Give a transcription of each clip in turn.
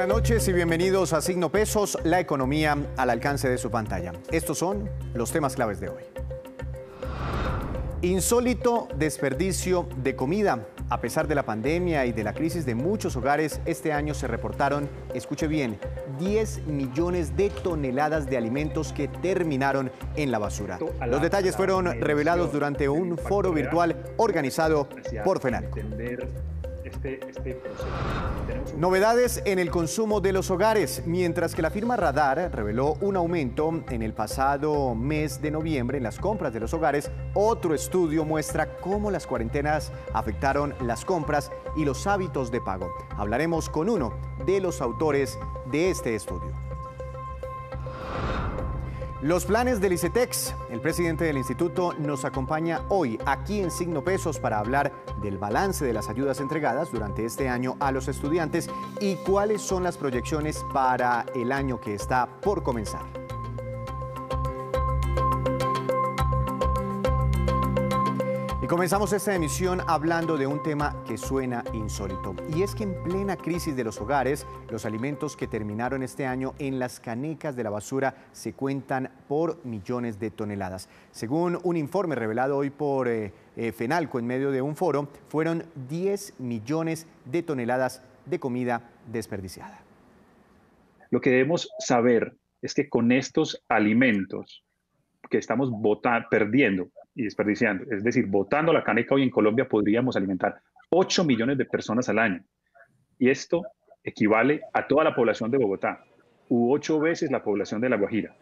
Buenas noches y bienvenidos a Signo Pesos, la economía al alcance de su pantalla. Estos son los temas claves de hoy. Insólito desperdicio de comida. A pesar de la pandemia y de la crisis de muchos hogares, este año se reportaron, escuche bien, 10 millones de toneladas de alimentos que terminaron en la basura. Los detalles fueron revelados durante un foro virtual organizado por FENALCO. Novedades en el consumo de los hogares. Mientras que la firma Radar reveló un aumento en el pasado mes de noviembre en las compras de los hogares, otro estudio muestra cómo las cuarentenas afectaron las compras y los hábitos de pago. Hablaremos con uno de los autores de este estudio. Los planes del ICETEX. El presidente del instituto nos acompaña hoy aquí en Signo Pesos para hablar del balance de las ayudas entregadas durante este año a los estudiantes y cuáles son las proyecciones para el año que está por comenzar. Y comenzamos esta emisión hablando de un tema que suena insólito. Y es que en plena crisis de los hogares, los alimentos que terminaron este año en las canecas de la basura se cuentan por millones de toneladas. Según un informe revelado hoy por FENALCO en medio de un foro, fueron 10 millones de toneladas de comida desperdiciada. Lo que debemos saber es que con estos alimentos que estamos perdiendo y desperdiciando, es decir, botando la caneca hoy en Colombia, podríamos alimentar 8 millones de personas al año. Y esto equivale a toda la población de Bogotá, u 8 veces la población de La Guajira.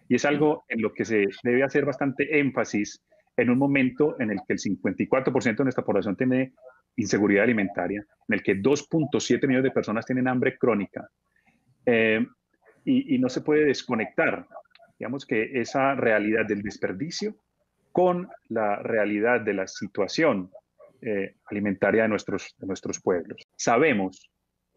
Y es algo en lo que se debe hacer bastante énfasis en un momento en el que el 54% de nuestra población tiene inseguridad alimentaria, en el que 2.7 millones de personas tienen hambre crónica. Y no se puede desconectar, digamos, que esa realidad del desperdicio con la realidad de la situación alimentaria de nuestros pueblos. Sabemos,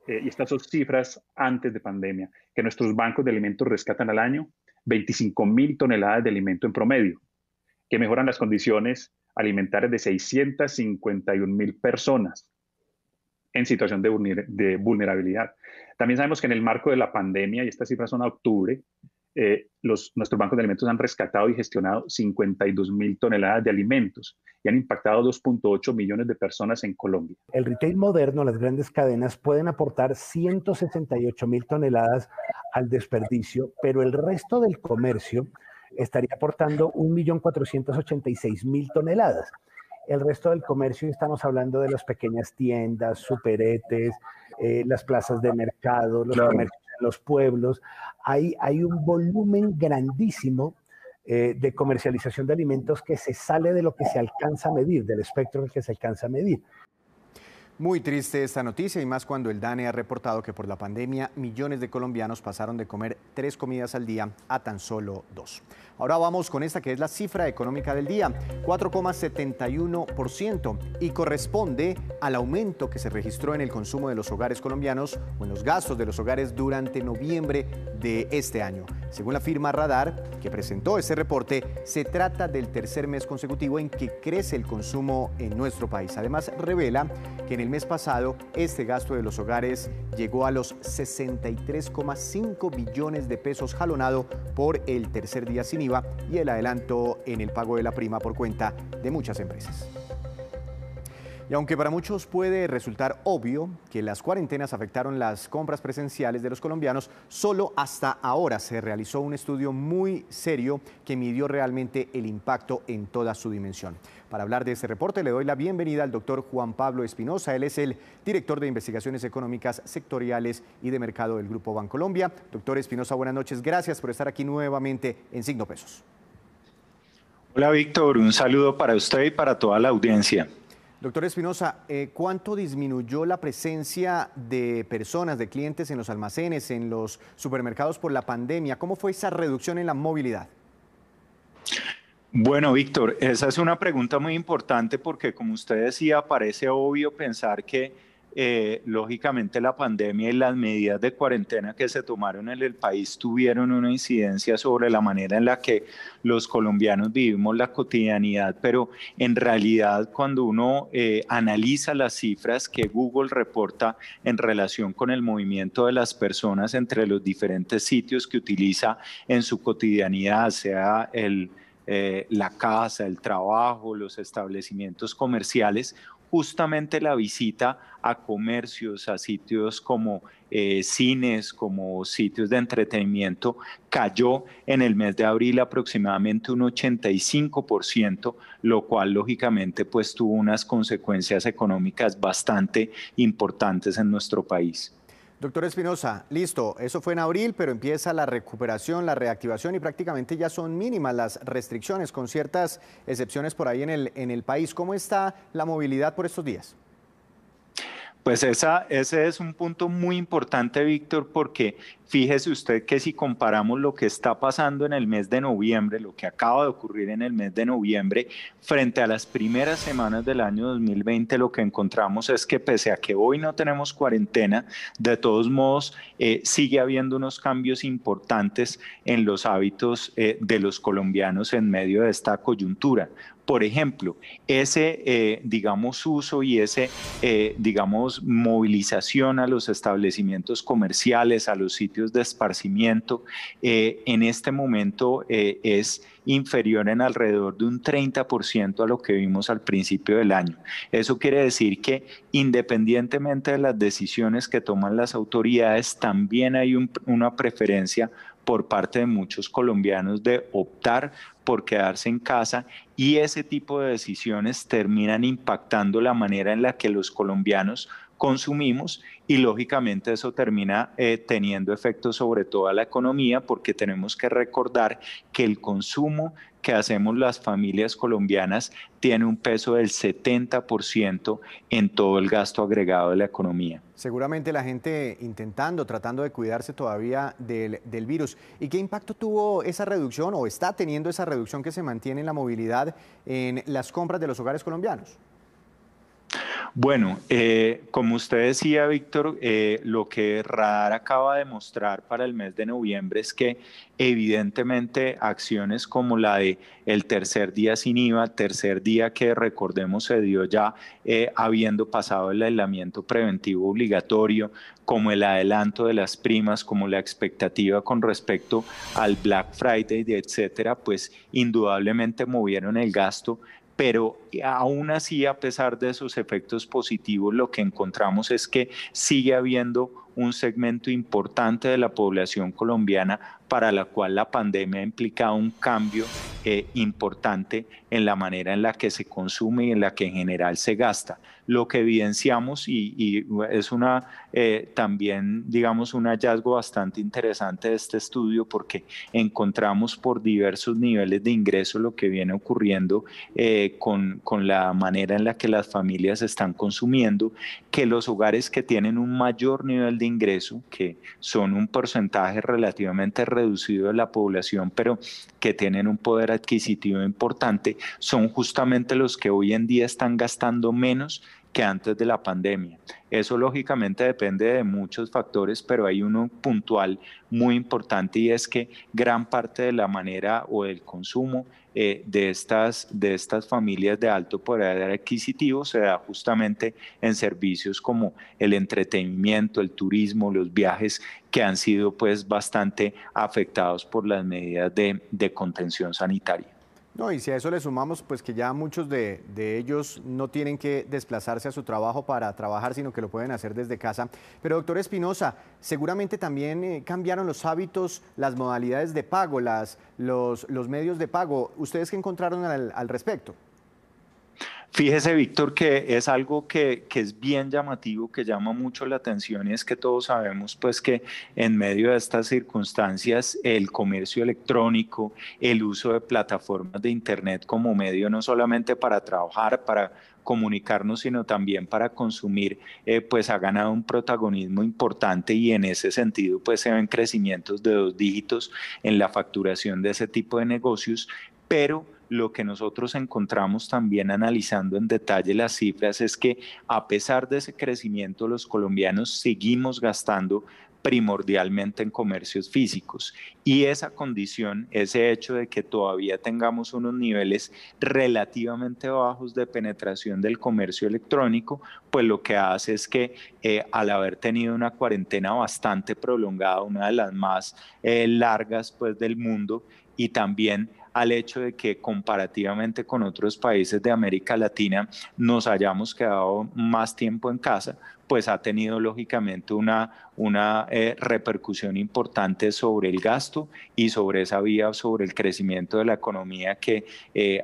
y estas son cifras antes de pandemia, que nuestros bancos de alimentos rescatan al año 25.000 toneladas de alimento en promedio, que mejoran las condiciones alimentarias de 651.000 personas en situación de vulnerabilidad. También sabemos que en el marco de la pandemia, y estas cifras son a octubre, nuestros bancos de alimentos han rescatado y gestionado 52.000 toneladas de alimentos y han impactado 2.8 millones de personas en Colombia. El retail moderno, las grandes cadenas, pueden aportar 168.000 toneladas al desperdicio, pero el resto del comercio estaría aportando 1.486.000 toneladas. El resto del comercio, estamos hablando de las pequeñas tiendas, superetes, las plazas de mercado, los comercios en los pueblos. Hay un volumen grandísimo de comercialización de alimentos que se sale de lo que se alcanza a medir, del espectro en el que se alcanza a medir. Muy triste esta noticia y más cuando el DANE ha reportado que por la pandemia millones de colombianos pasaron de comer 3 comidas al día a tan solo 2. Ahora vamos con esta que es la cifra económica del día, 4,71%, y corresponde al aumento que se registró en el consumo de los hogares colombianos o en los gastos de los hogares durante noviembre de este año. Según la firma Radar, que presentó este reporte, se trata del tercer mes consecutivo en que crece el consumo en nuestro país. Además, revela que en el mes pasado este gasto de los hogares llegó a los 63,5 billones de pesos, jalonado por el tercer día sin IVA y el adelanto en el pago de la prima por cuenta de muchas empresas. Y aunque para muchos puede resultar obvio que las cuarentenas afectaron las compras presenciales de los colombianos, solo hasta ahora se realizó un estudio muy serio que midió realmente el impacto en toda su dimensión. Para hablar de este reporte le doy la bienvenida al doctor Juan Pablo Espinosa. Él es el director de Investigaciones Económicas Sectoriales y de Mercado del Grupo Bancolombia. Doctor Espinosa, buenas noches. Gracias por estar aquí nuevamente en Signo Pesos. Hola Víctor, un saludo para usted y para toda la audiencia. Doctor Espinosa, ¿cuánto disminuyó la presencia de personas, de clientes en los almacenes, en los supermercados por la pandemia? ¿Cómo fue esa reducción en la movilidad? Bueno, Víctor, esa es una pregunta muy importante porque, como usted decía, parece obvio pensar que lógicamente la pandemia y las medidas de cuarentena que se tomaron en el país tuvieron una incidencia sobre la manera en la que los colombianos vivimos la cotidianidad, pero en realidad cuando uno analiza las cifras que Google reporta en relación con el movimiento de las personas entre los diferentes sitios que utiliza en su cotidianidad, sea la casa, el trabajo, los establecimientos comerciales, justamente la visita a comercios, a sitios como cines, como sitios de entretenimiento, cayó en el mes de abril aproximadamente un 85%, lo cual lógicamente pues tuvo unas consecuencias económicas bastante importantes en nuestro país. Doctor Espinosa, listo, eso fue en abril, pero empieza la recuperación, la reactivación y prácticamente ya son mínimas las restricciones, con ciertas excepciones por ahí en el país. ¿Cómo está la movilidad por estos días? Pues ese es un punto muy importante, Víctor, porque fíjese usted que si comparamos lo que está pasando en el mes de noviembre, lo que acaba de ocurrir en el mes de noviembre, frente a las primeras semanas del año 2020, lo que encontramos es que pese a que hoy no tenemos cuarentena, de todos modos sigue habiendo unos cambios importantes en los hábitos de los colombianos en medio de esta coyuntura. Por ejemplo, ese, digamos, uso y ese, digamos, movilización a los establecimientos comerciales, a los sitios de esparcimiento, en este momento es inferior en alrededor de un 30% a lo que vimos al principio del año. Eso quiere decir que independientemente de las decisiones que toman las autoridades, también hay una preferencia por parte de muchos colombianos de optar por quedarse en casa, y ese tipo de decisiones terminan impactando la manera en la que los colombianos consumimos, y lógicamente eso termina teniendo efectos sobre toda la economía, porque tenemos que recordar que el consumo que hacemos las familias colombianas tiene un peso del 70% en todo el gasto agregado de la economía. Seguramente la gente tratando de cuidarse todavía del virus. ¿Y qué impacto tuvo esa reducción o está teniendo esa reducción que se mantiene en la movilidad en las compras de los hogares colombianos? Bueno, como usted decía, Víctor, lo que Radar acaba de mostrar para el mes de noviembre es que evidentemente acciones como la de el tercer día sin IVA, tercer día que recordemos se dio ya habiendo pasado el aislamiento preventivo obligatorio, como el adelanto de las primas, como la expectativa con respecto al Black Friday, etcétera, pues indudablemente movieron el gasto. Pero aún así, a pesar de esos efectos positivos, lo que encontramos es que sigue habiendo un segmento importante de la población colombiana para la cual la pandemia ha implicado un cambio importante en la manera en la que se consume y en la que en general se gasta. Lo que evidenciamos, y es también, digamos, un hallazgo bastante interesante de este estudio, porque encontramos por diversos niveles de ingreso lo que viene ocurriendo con la manera en la que las familias están consumiendo, que los hogares que tienen un mayor nivel de ingreso, que son un porcentaje relativamente reducido de la población, pero que tienen un poder adquisitivo importante, son justamente los que hoy en día están gastando menos que antes de la pandemia. Eso lógicamente depende de muchos factores, pero hay uno puntual muy importante, y es que gran parte de la manera o del consumo de estas familias de alto poder adquisitivo se da justamente en servicios como el entretenimiento, el turismo, los viajes, que han sido pues bastante afectados por las medidas de contención sanitaria. No, y si a eso le sumamos, pues que ya muchos de ellos no tienen que desplazarse a su trabajo para trabajar, sino que lo pueden hacer desde casa. Pero doctor Espinosa, seguramente también cambiaron los hábitos, las modalidades de pago, los medios de pago. ¿Ustedes qué encontraron al respecto? Fíjese, Víctor, que es algo que es bien llamativo, que llama mucho la atención, y es que todos sabemos pues que en medio de estas circunstancias el comercio electrónico, el uso de plataformas de internet como medio no solamente para trabajar, para comunicarnos, sino también para consumir, pues ha ganado un protagonismo importante, y en ese sentido pues se ven crecimientos de 2 dígitos en la facturación de ese tipo de negocios, pero lo que nosotros encontramos también analizando en detalle las cifras es que a pesar de ese crecimiento, los colombianos seguimos gastando primordialmente en comercios físicos, y esa condición, ese hecho de que todavía tengamos unos niveles relativamente bajos de penetración del comercio electrónico, pues lo que hace es que al haber tenido una cuarentena bastante prolongada, una de las más largas pues del mundo, y también al hecho de que comparativamente con otros países de América Latina nos hayamos quedado más tiempo en casa, pues ha tenido lógicamente una repercusión importante sobre el gasto y sobre esa vía, sobre el crecimiento de la economía que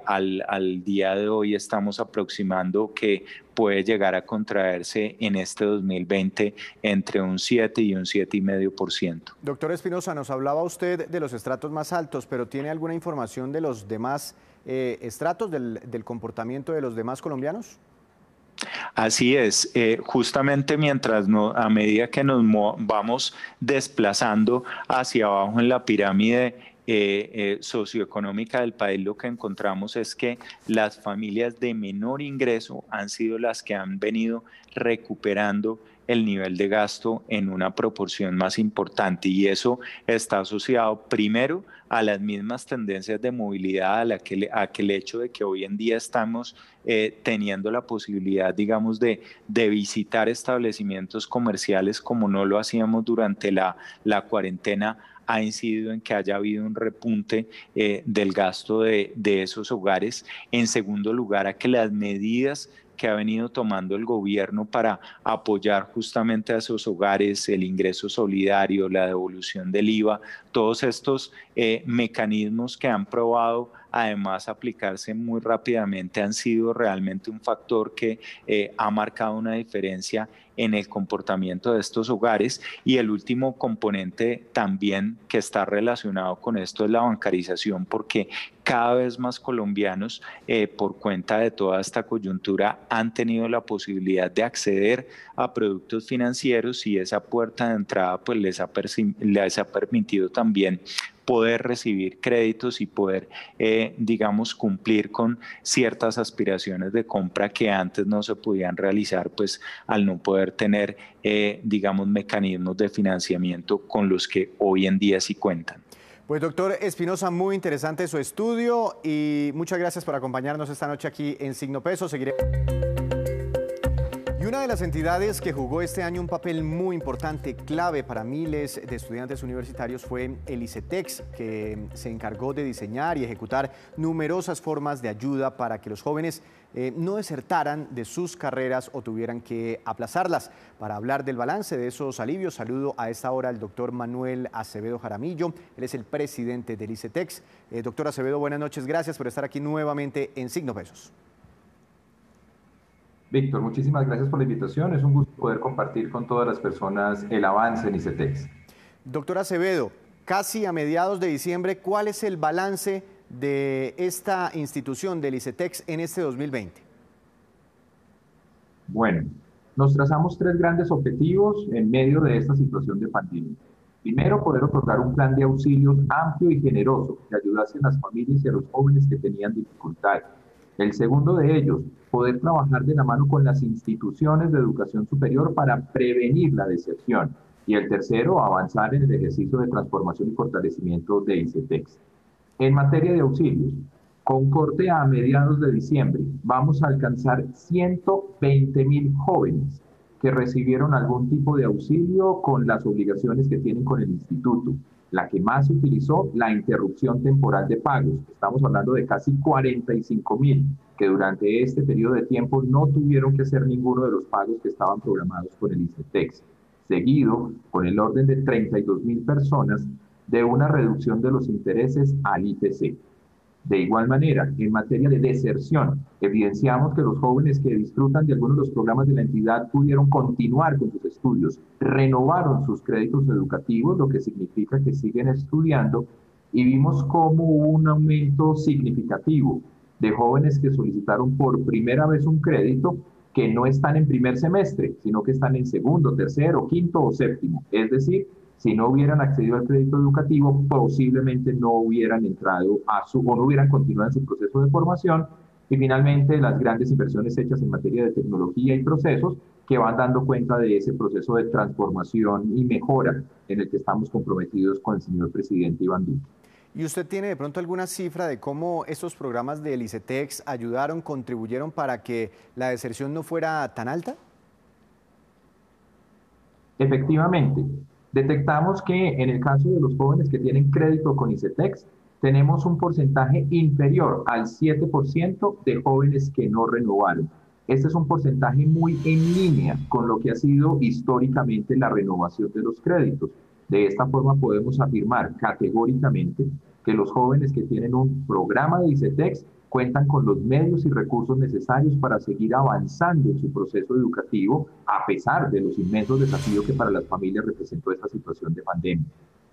al día de hoy estamos aproximando que puede llegar a contraerse en este 2020 entre un 7 y un 7,5%. Doctor Espinosa, nos hablaba usted de los estratos más altos, pero ¿tiene alguna información de los demás estratos, del comportamiento de los demás colombianos? Así es, justamente a medida que nos vamos desplazando hacia abajo en la pirámide socioeconómica del país, lo que encontramos es que las familias de menor ingreso han sido las que han venido recuperando el nivel de gasto en una proporción más importante, y eso está asociado primero a las mismas tendencias de movilidad, a aquel hecho de que hoy en día estamos teniendo la posibilidad, digamos, de visitar establecimientos comerciales como no lo hacíamos durante la cuarentena. Ha incidido en que haya habido un repunte del gasto de esos hogares. En segundo lugar, a que las medidas que ha venido tomando el gobierno para apoyar justamente a esos hogares, el ingreso solidario, la devolución del IVA, todos estos mecanismos que han probado además aplicarse muy rápidamente han sido realmente un factor que ha marcado una diferencia en el comportamiento de estos hogares. Y el último componente también que está relacionado con esto es la bancarización, porque cada vez más colombianos, por cuenta de toda esta coyuntura, han tenido la posibilidad de acceder a productos financieros, y esa puerta de entrada pues les ha permitido también poder recibir créditos y poder, digamos, cumplir con ciertas aspiraciones de compra que antes no se podían realizar, pues al no poder tener, digamos, mecanismos de financiamiento con los que hoy en día sí cuentan. Pues doctor Espinosa, muy interesante su estudio y muchas gracias por acompañarnos esta noche aquí en Signo Peso. Seguiré. Y una de las entidades que jugó este año un papel muy importante, clave para miles de estudiantes universitarios, fue el ICETEX, que se encargó de diseñar y ejecutar numerosas formas de ayuda para que los jóvenes no desertaran de sus carreras o tuvieran que aplazarlas. Para hablar del balance de esos alivios, saludo a esta hora al doctor Manuel Acevedo Jaramillo. Él es el presidente del ICETEX. Doctor Acevedo, buenas noches. Gracias por estar aquí nuevamente en Signo Pesos. Víctor, muchísimas gracias por la invitación. Es un gusto poder compartir con todas las personas el avance en ICETEX. Doctor Acevedo, casi a mediados de diciembre, ¿cuál es el balance de esta institución del ICETEX en este 2020? Bueno, nos trazamos 3 grandes objetivos en medio de esta situación de pandemia. Primero, poder otorgar un plan de auxilios amplio y generoso que ayudase a las familias y a los jóvenes que tenían dificultades. El segundo de ellos, poder trabajar de la mano con las instituciones de educación superior para prevenir la deserción. Y el tercero, avanzar en el ejercicio de transformación y fortalecimiento de ICETEX. En materia de auxilios, con corte a mediados de diciembre, vamos a alcanzar 120,000 jóvenes que recibieron algún tipo de auxilio con las obligaciones que tienen con el instituto. La que más se utilizó, la interrupción temporal de pagos. Estamos hablando de casi 45,000 que durante este periodo de tiempo no tuvieron que hacer ninguno de los pagos que estaban programados por el ICETEX. Seguido, con el orden de 32,000 personas, de una reducción de los intereses al IPC. De igual manera, en materia de deserción, evidenciamos que los jóvenes que disfrutan de algunos de los programas de la entidad pudieron continuar con sus estudios, renovaron sus créditos educativos, lo que significa que siguen estudiando, y vimos como hubo un aumento significativo de jóvenes que solicitaron por primera vez un crédito que no están en primer semestre, sino que están en segundo, tercero, quinto o séptimo. Es decir, si no hubieran accedido al crédito educativo, posiblemente no hubieran entrado o no hubieran continuado en su proceso de formación. Y finalmente, las grandes inversiones hechas en materia de tecnología y procesos que van dando cuenta de ese proceso de transformación y mejora en el que estamos comprometidos con el señor presidente Iván Duque. ¿Y usted tiene de pronto alguna cifra de cómo estos programas del ICETEX ayudaron, contribuyeron para que la deserción no fuera tan alta? Efectivamente, detectamos que en el caso de los jóvenes que tienen crédito con ICETEX, tenemos un porcentaje inferior al 7% de jóvenes que no renovaron. Este es un porcentaje muy en línea con lo que ha sido históricamente la renovación de los créditos. De esta forma podemos afirmar categóricamente que los jóvenes que tienen un programa de ICETEX cuentan con los medios y recursos necesarios para seguir avanzando en su proceso educativo, a pesar de los inmensos desafíos que para las familias representó esta situación de pandemia.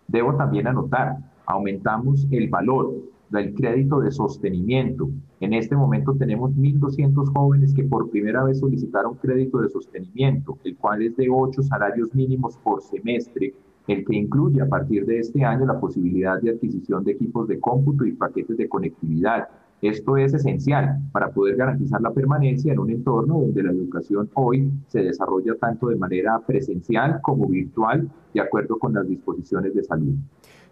Debo también anotar, aumentamos el valor del crédito de sostenimiento. En este momento tenemos 1.200 jóvenes que por primera vez solicitaron crédito de sostenimiento, el cual es de 8 salarios mínimos por semestre, el que incluye a partir de este año la posibilidad de adquisición de equipos de cómputo y paquetes de conectividad. Esto es esencial para poder garantizar la permanencia en un entorno donde la educación hoy se desarrolla tanto de manera presencial como virtual, de acuerdo con las disposiciones de salud.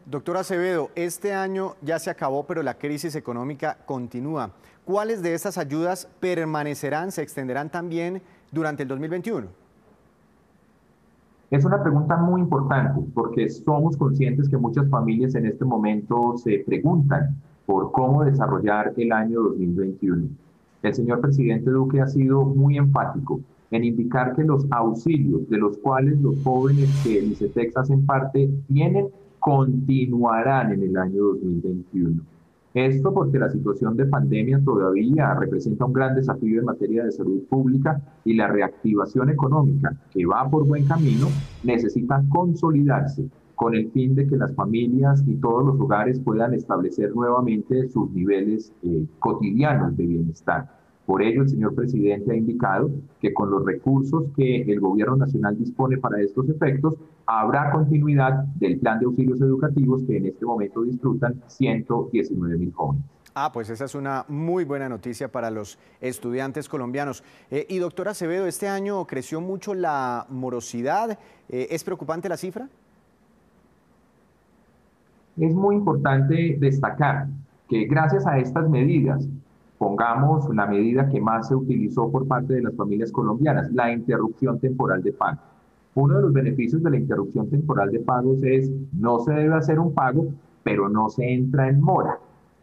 Doctor Acevedo, este año ya se acabó, pero la crisis económica continúa. ¿Cuáles de estas ayudas permanecerán, se extenderán también durante el 2021? Es una pregunta muy importante porque somos conscientes que muchas familias en este momento se preguntan por cómo desarrollar el año 2021. El señor presidente Duque ha sido muy enfático en indicar que los auxilios de los cuales los jóvenes que el ICETEX hacen parte tienen, continuarán en el año 2021. Esto porque la situación de pandemia todavía representa un gran desafío en materia de salud pública y la reactivación económica, que va por buen camino, necesita consolidarse con el fin de que las familias y todos los hogares puedan establecer nuevamente sus niveles cotidianos de bienestar. Por ello, el señor presidente ha indicado que con los recursos que el gobierno nacional dispone para estos efectos, habrá continuidad del plan de auxilios educativos que en este momento disfrutan 119.000 jóvenes. Pues esa es una muy buena noticia para los estudiantes colombianos. Y doctor Acevedo, este año creció mucho la morosidad. ¿Es preocupante la cifra? Es muy importante destacar que gracias a estas medidas, pongamos la medida que más se utilizó por parte de las familias colombianas, la interrupción temporal de pago. Uno de los beneficios de la interrupción temporal de pagos es no se debe hacer un pago, pero no se entra en mora.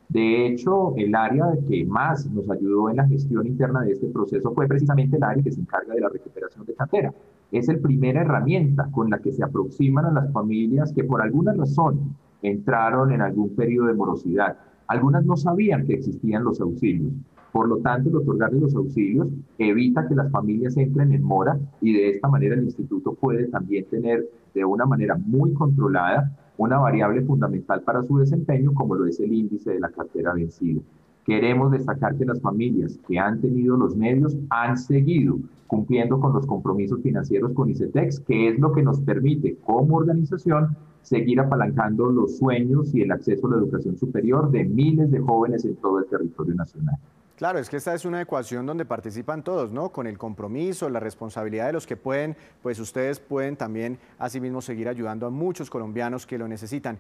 De hecho, el área que más nos ayudó en la gestión interna de este proceso fue precisamente el área que se encarga de la recuperación de cartera. Es la primera herramienta con la que se aproximan a las familias que por alguna razón entraron en algún periodo de morosidad. Algunas no sabían que existían los auxilios. Por lo tanto, el otorgarles los auxilios evita que las familias entren en mora y de esta manera el instituto puede también tener de una manera muy controlada una variable fundamental para su desempeño como lo es el índice de la cartera vencida. Queremos destacar que las familias que han tenido los medios han seguido cumpliendo con los compromisos financieros con ICETEX, que es lo que nos permite como organización seguir apalancando los sueños y el acceso a la educación superior de miles de jóvenes en todo el territorio nacional. Claro, es que esta es una ecuación donde participan todos, ¿no? Con el compromiso, la responsabilidad de los que pueden, pues ustedes pueden también asimismo seguir ayudando a muchos colombianos que lo necesitan.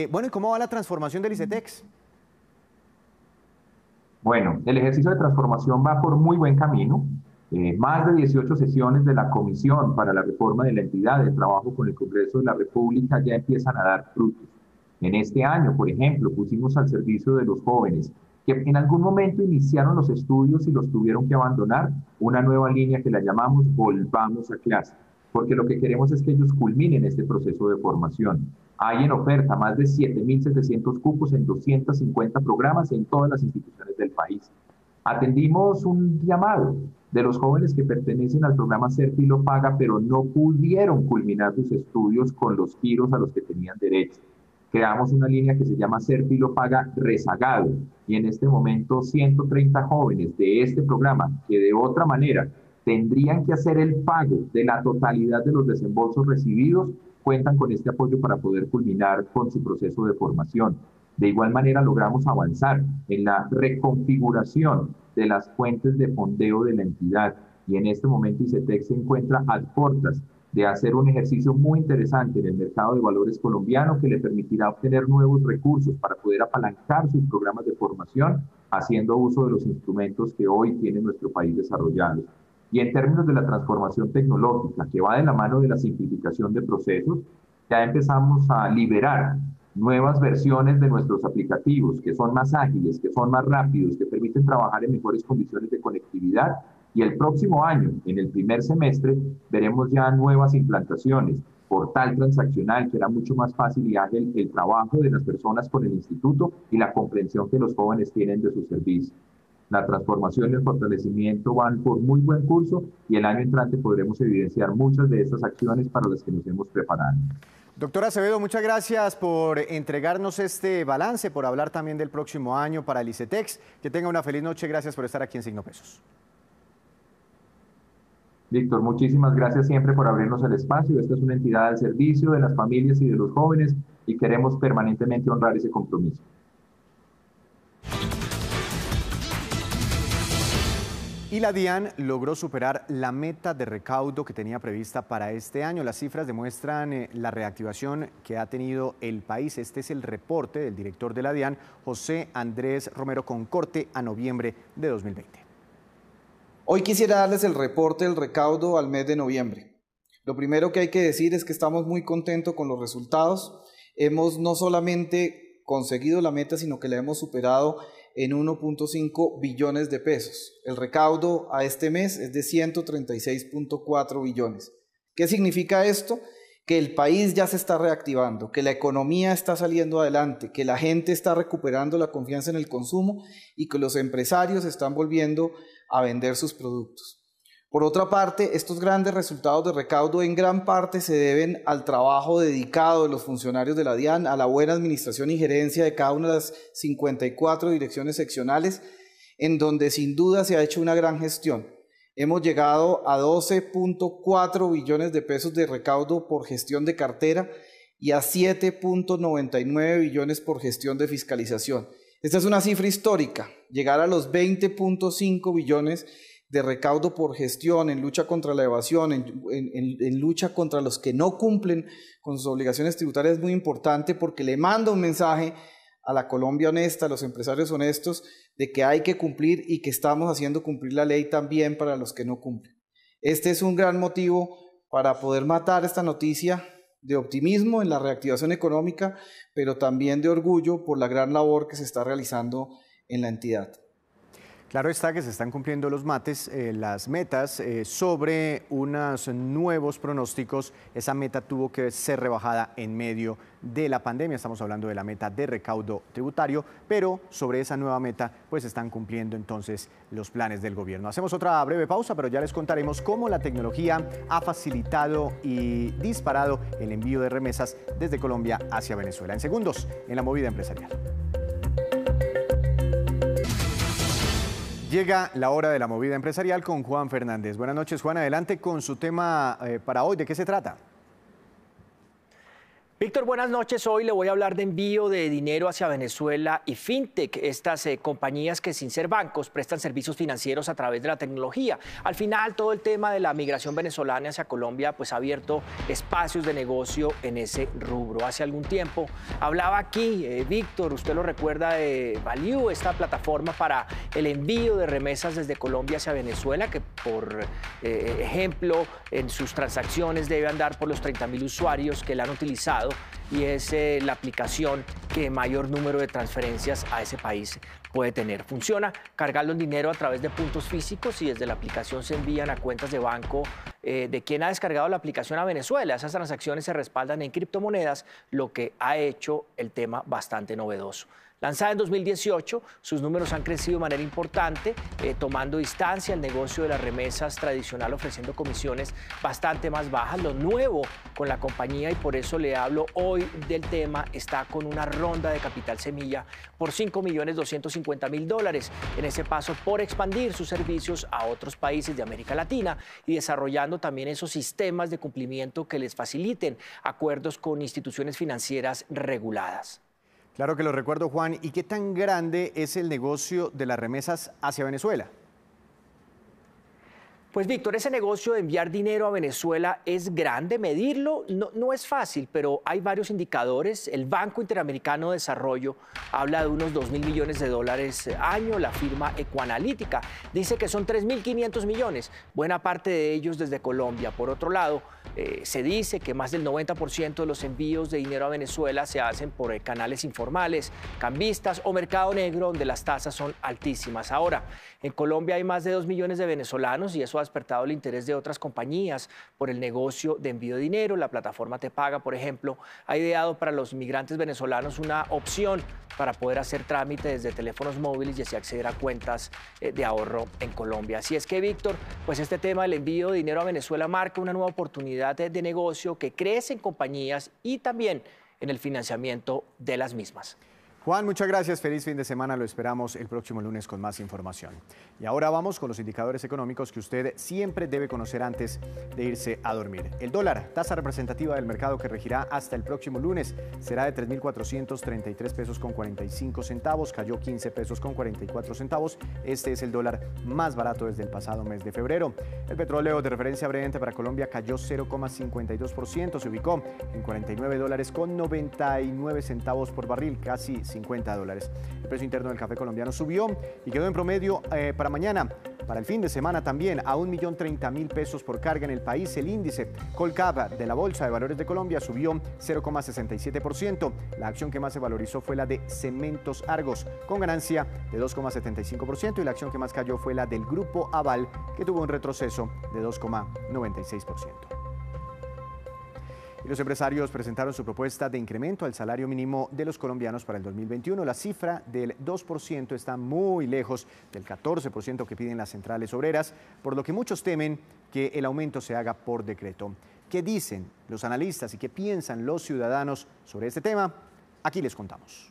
Bueno, ¿y cómo va la transformación del ICETEX? Bueno, el ejercicio de transformación va por muy buen camino. Más de 18 sesiones de la Comisión para la Reforma de la Entidad de Trabajo con el Congreso de la República ya empiezan a dar frutos. En este año, por ejemplo, pusimos al servicio de los jóvenes que en algún momento iniciaron los estudios y los tuvieron que abandonar, una nueva línea que la llamamos Volvamos a Clase, porque lo que queremos es que ellos culminen este proceso de formación. Hay en oferta más de 7.700 cupos en 250 programas en todas las instituciones del país. Atendimos un llamado de los jóvenes que pertenecen al programa Ser Filo Paga, pero no pudieron culminar sus estudios con los giros a los que tenían derecho. Creamos una línea que se llama Ser Filo Paga Rezagado, y en este momento 130 jóvenes de este programa que de otra manera tendrían que hacer el pago de la totalidad de los desembolsos recibidos, cuentan con este apoyo para poder culminar con su proceso de formación. De igual manera, logramos avanzar en la reconfiguración de las fuentes de fondeo de la entidad y en este momento ICETEX se encuentra a puertas de hacer un ejercicio muy interesante en el mercado de valores colombiano que le permitirá obtener nuevos recursos para poder apalancar sus programas de formación haciendo uso de los instrumentos que hoy tiene nuestro país desarrollados. Y en términos de la transformación tecnológica, que va de la mano de la simplificación de procesos, ya empezamos a liberar nuevas versiones de nuestros aplicativos que son más ágiles, que son más rápidos, que permiten trabajar en mejores condiciones de conectividad. Y el próximo año, en el primer semestre, veremos ya nuevas implantaciones, portal transaccional, que hará mucho más fácil y ágil el trabajo de las personas con el instituto y la comprensión que los jóvenes tienen de su servicio. La transformación y el fortalecimiento van por muy buen curso y el año entrante podremos evidenciar muchas de estas acciones para las que nos hemos preparado. Doctora Acevedo, muchas gracias por entregarnos este balance, por hablar también del próximo año para el ICETEX. Que tenga una feliz noche. Gracias por estar aquí en Signo Pesos. Víctor, muchísimas gracias siempre por abrirnos el espacio. Esta es una entidad al servicio de las familias y de los jóvenes y queremos permanentemente honrar ese compromiso. Y la DIAN logró superar la meta de recaudo que tenía prevista para este año. Las cifras demuestran la reactivación que ha tenido el país. Este es el reporte del director de la DIAN, José Andrés Romero, con corte a noviembre de 2020. Hoy quisiera darles el reporte del recaudo al mes de noviembre. Lo primero que hay que decir es que estamos muy contentos con los resultados. Hemos no solamente conseguido la meta, sino que la hemos superado en 1.5 billones de pesos. El recaudo a este mes es de 136.4 billones. ¿Qué significa esto? Que el país ya se está reactivando, que la economía está saliendo adelante, que la gente está recuperando la confianza en el consumo y que los empresarios están volviendo a vender sus productos. Por otra parte, estos grandes resultados de recaudo en gran parte se deben al trabajo dedicado de los funcionarios de la DIAN, a la buena administración y gerencia de cada una de las 54 direcciones seccionales, en donde sin duda se ha hecho una gran gestión. Hemos llegado a 12.4 billones de pesos de recaudo por gestión de cartera y a 7.99 billones por gestión de fiscalización. Esta es una cifra histórica, llegar a los 20.5 billones de recaudo por gestión en lucha contra la evasión, en lucha contra los que no cumplen con sus obligaciones tributarias es muy importante porque le manda un mensaje a la Colombia honesta, a los empresarios honestos, de que hay que cumplir y que estamos haciendo cumplir la ley también para los que no cumplen. Este es un gran motivo para poder matar esta noticia de optimismo en la reactivación económica, pero también de orgullo por la gran labor que se está realizando en la entidad. Claro está que se están cumpliendo las metas sobre unos nuevos pronósticos. Esa meta tuvo que ser rebajada en medio de la pandemia. Estamos hablando de la meta de recaudo tributario, pero sobre esa nueva meta pues están cumpliendo entonces los planes del gobierno. Hacemos otra breve pausa, pero ya les contaremos cómo la tecnología ha facilitado y disparado el envío de remesas desde Colombia hacia Venezuela. En segundos, en la movida empresarial. Llega la hora de la movida empresarial con Juan Fernández. Buenas noches, Juan. Adelante con su tema para hoy. ¿De qué se trata? Víctor, buenas noches. Hoy le voy a hablar de envío de dinero hacia Venezuela y fintech, estas compañías que sin ser bancos prestan servicios financieros a través de la tecnología. Al final, todo el tema de la migración venezolana hacia Colombia pues ha abierto espacios de negocio en ese rubro. Hace algún tiempo hablaba aquí, Víctor, usted lo recuerda, de Value, esta plataforma para el envío de remesas desde Colombia hacia Venezuela, que por ejemplo en sus transacciones debe andar por los 30.000 usuarios que la han utilizado, y es la aplicación que mayor número de transferencias a ese país puede tener. Funciona cargando el dinero a través de puntos físicos y desde la aplicación se envían a cuentas de banco de quien ha descargado la aplicación a Venezuela. Esas transacciones se respaldan en criptomonedas, lo que ha hecho el tema bastante novedoso. Lanzada en 2018, sus números han crecido de manera importante, tomando distancia al negocio de las remesas tradicional, ofreciendo comisiones bastante más bajas. Lo nuevo con la compañía, y por eso le hablo hoy del tema, está con una ronda de capital semilla por $5.250.000 en ese paso por expandir sus servicios a otros países de América Latina y desarrollando también esos sistemas de cumplimiento que les faciliten acuerdos con instituciones financieras reguladas. Claro que lo recuerdo, Juan. ¿Y qué tan grande es el negocio de las remesas hacia Venezuela? Pues Víctor, ese negocio de enviar dinero a Venezuela es grande, medirlo no es fácil, pero hay varios indicadores. El Banco Interamericano de Desarrollo habla de unos 2.000 millones de dólares año, la firma Ecoanalítica dice que son 3.500 millones, buena parte de ellos desde Colombia. Por otro lado, se dice que más del 90% de los envíos de dinero a Venezuela se hacen por canales informales, cambistas o mercado negro, donde las tasas son altísimas. Ahora, en Colombia hay más de 2 millones de venezolanos y eso ha despertado el interés de otras compañías por el negocio de envío de dinero. La plataforma Te Paga, por ejemplo, ha ideado para los migrantes venezolanos una opción para poder hacer trámite desde teléfonos móviles y así acceder a cuentas de ahorro en Colombia. Así es que, Víctor, pues este tema del envío de dinero a Venezuela marca una nueva oportunidad de negocio que crece en compañías y también en el financiamiento de las mismas. Juan, muchas gracias. Feliz fin de semana. Lo esperamos el próximo lunes con más información. Y ahora vamos con los indicadores económicos que usted siempre debe conocer antes de irse a dormir. El dólar, tasa representativa del mercado que regirá hasta el próximo lunes, será de 3.433 pesos con 45 centavos. Cayó 15 pesos con 44 centavos. Este es el dólar más barato desde el pasado mes de febrero. El petróleo de referencia Brent para Colombia cayó 0,52%. Se ubicó en $49 con 99 centavos por barril, casi $50. El precio interno del café colombiano subió y quedó en promedio para mañana, para el fin de semana también, a 1.030.000 pesos por carga en el país. El índice Colcap de la Bolsa de Valores de Colombia subió 0,67%. La acción que más se valorizó fue la de Cementos Argos, con ganancia de 2,75%, y la acción que más cayó fue la del Grupo Aval, que tuvo un retroceso de 2,96%. Y los empresarios presentaron su propuesta de incremento al salario mínimo de los colombianos para el 2021. La cifra del 2% está muy lejos del 14% que piden las centrales obreras, por lo que muchos temen que el aumento se haga por decreto. ¿Qué dicen los analistas y qué piensan los ciudadanos sobre este tema? Aquí les contamos.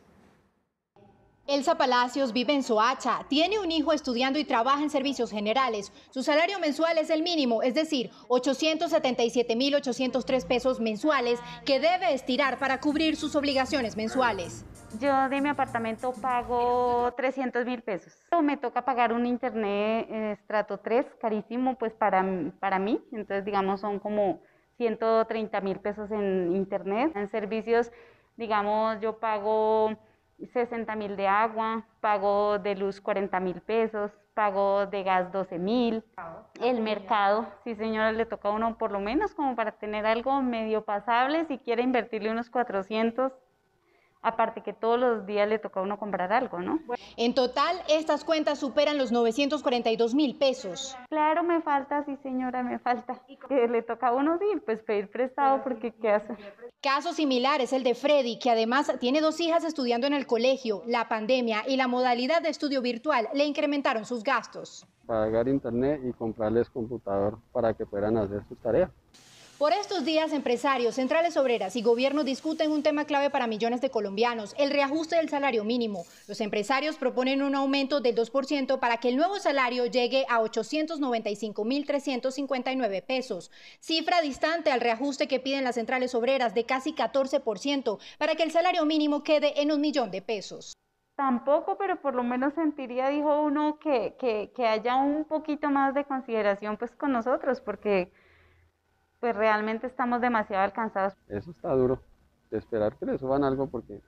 Elsa Palacios vive en Soacha, tiene un hijo estudiando y trabaja en servicios generales. Su salario mensual es el mínimo, es decir, 877.803 pesos mensuales que debe estirar para cubrir sus obligaciones mensuales. Yo de mi apartamento pago 300.000 pesos. Me toca pagar un internet estrato 3, carísimo pues para mí. Entonces digamos son como 130.000 pesos en internet. En servicios digamos yo pago 60.000 de agua, pago de luz 40.000 pesos, pago de gas 12.000. El mercado, sí señora, le toca a uno por lo menos como para tener algo medio pasable, si quiere invertirle unos 400, aparte que todos los días le toca a uno comprar algo, ¿no? En total, estas cuentas superan los 942.000 pesos. Claro, me falta, sí señora, me falta. Que le toca a uno, sí, pues pedir prestado porque ¿qué hace? Caso similar es el de Freddy, que además tiene 2 hijas estudiando en el colegio. La pandemia y la modalidad de estudio virtual le incrementaron sus gastos. Pagar internet y comprarles computador para que puedan hacer sus tareas. Por estos días, empresarios, centrales obreras y gobierno discuten un tema clave para millones de colombianos, el reajuste del salario mínimo. Los empresarios proponen un aumento del 2% para que el nuevo salario llegue a 895.359 pesos, cifra distante al reajuste que piden las centrales obreras de casi 14% para que el salario mínimo quede en 1 millón de pesos. Tampoco, pero por lo menos sentiría, dijo uno, que haya un poquito más de consideración pues con nosotros, porque pues realmente estamos demasiado alcanzados. Eso está duro, de esperar que le suban algo porque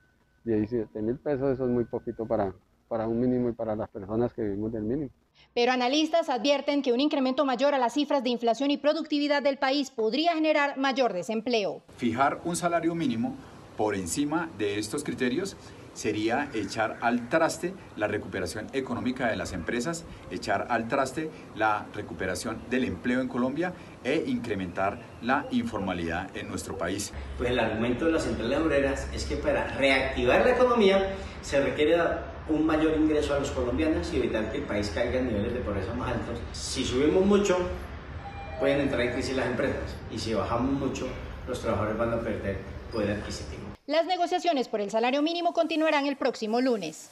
17.000 pesos eso es muy poquito para un mínimo y para las personas que vivimos del mínimo. Pero analistas advierten que un incremento mayor a las cifras de inflación y productividad del país podría generar mayor desempleo. Fijar un salario mínimo por encima de estos criterios sería echar al traste la recuperación económica de las empresas, echar al traste la recuperación del empleo en Colombia e incrementar la informalidad en nuestro país. Pues el argumento de las centrales obreras es que para reactivar la economía se requiere un mayor ingreso a los colombianos y evitar que el país caiga en niveles de pobreza más altos. Si subimos mucho, pueden entrar en crisis las empresas, y si bajamos mucho, los trabajadores van a perder poder adquisitivo. Las negociaciones por el salario mínimo continuarán el próximo lunes.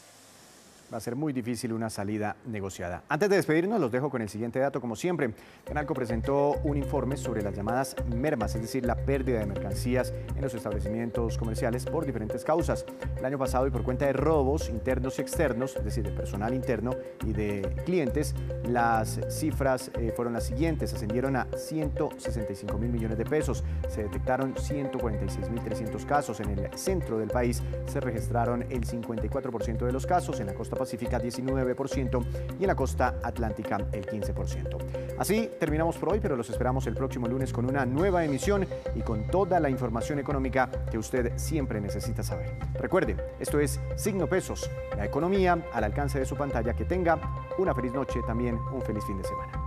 Va a ser muy difícil una salida negociada. Antes de despedirnos, los dejo con el siguiente dato. Como siempre, Canalco presentó un informe sobre las llamadas mermas, es decir, la pérdida de mercancías en los establecimientos comerciales por diferentes causas. El año pasado, y por cuenta de robos internos y externos, es decir, de personal interno y de clientes, las cifras fueron las siguientes: ascendieron a 165.000 millones de pesos. Se detectaron 146.300 casos. En el centro del país se registraron el 54% de los casos, en la costa Pacífica 19% y en la costa atlántica el 15%. Así terminamos por hoy, pero los esperamos el próximo lunes con una nueva emisión y con toda la información económica que usted siempre necesita saber. Recuerde, esto es Signo Pesos, la economía al alcance de su pantalla. Que tenga una feliz noche, también un feliz fin de semana.